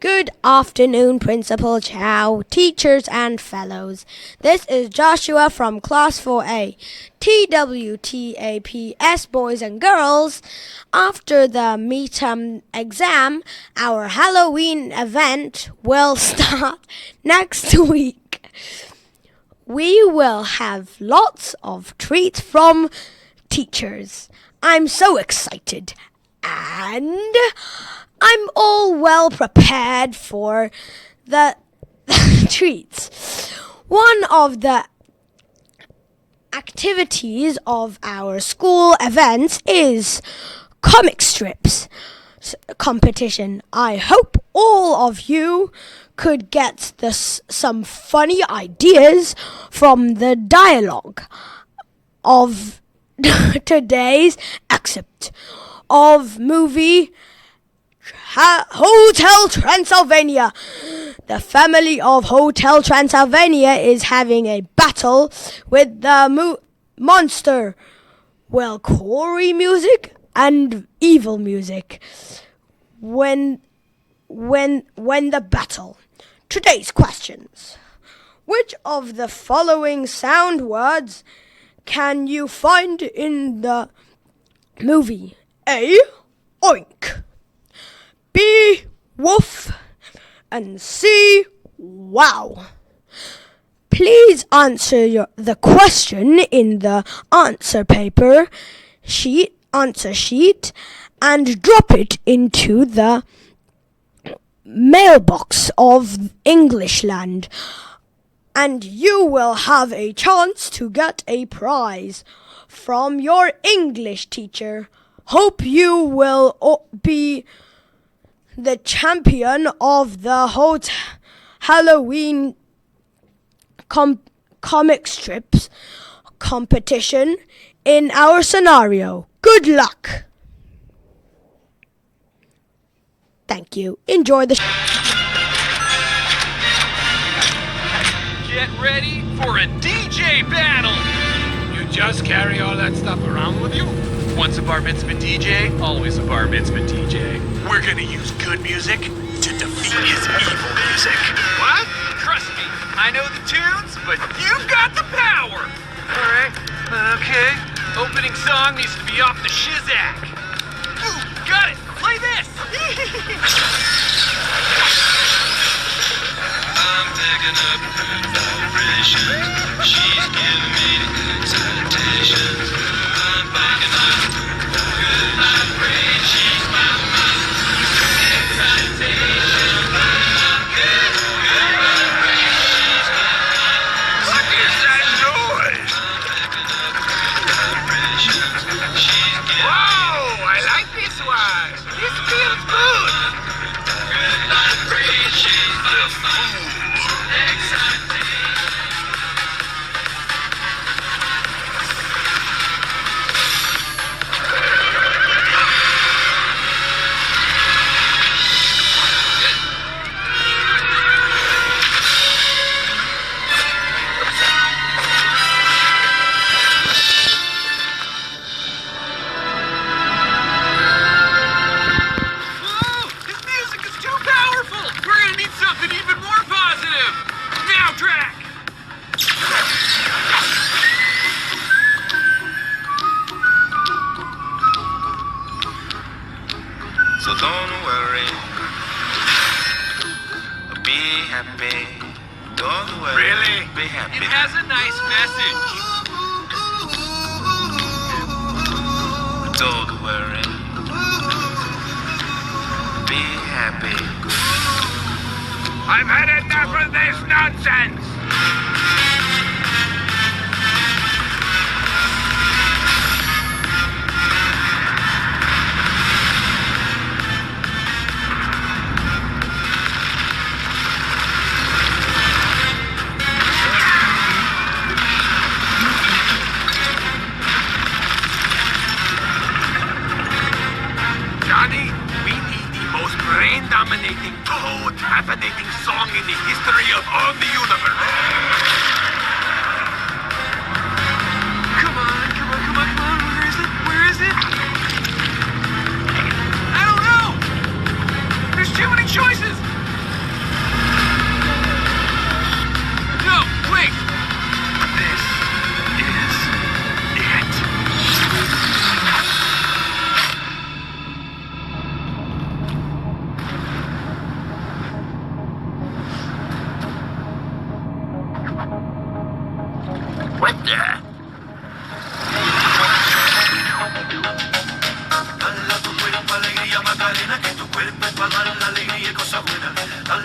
Good afternoon, Principal Chow, teachers and fellows. This is Joshua from Class 4A. TWTAPS, boys and girls. After the midterm exam, our Halloween event will start next week. We will have lots of treats from teachers. I'm so excited. And I'm all well prepared for the treats. One of the activities of our school events is comic strips competition. I hope all of you could get some funny ideas from the dialogue of today's excerpt of movie Hotel Transylvania. The family of Hotel Transylvania is having a battle with the monster. Well, Corey music and evil music. When the battle. Today's questions. Which of the following sound words can you find in the movie? A. Oink. B. Woof. And C. Wow. Please answer the question in the answer sheet and drop it into the mailbox of Englishland, and you will have a chance to get a prize from your English teacher. Hope you will be the champion of the Halloween comic strips competition in our scenario. Good luck. Thank you. Enjoy the Get ready for a DJ battle! You just carry all that stuff around with you? Once a bar mitzvah DJ, always a bar mitzvah DJ. We're gonna use good music to defeat his evil music. What? Trust me, I know the tunes, but you've got the power! Alright, okay. Opening song needs to be off the Shizak. Ooh, got it! Play this! I'm picking up good vibrations. She's giving me excitations. I'm picking up good vibrations. She's my excitation. Good vibrations. What is that noise? I'm picking up good vibrations. She's giving Whoa, I like this one. This feels good. good vibrations. The fool. Whoa! This music is too powerful! We're gonna need something even more positive! Now, Drac! So don't worry, be happy. Don't worry, Really? be happy. It has a nice message. Don't worry, be happy. I've had enough of this nonsense. Johnny, we need the most brain-dominating, toe-tappinating song in the history of all the universe. Come on. Where is it? I don't know! There's too many choices! a winner.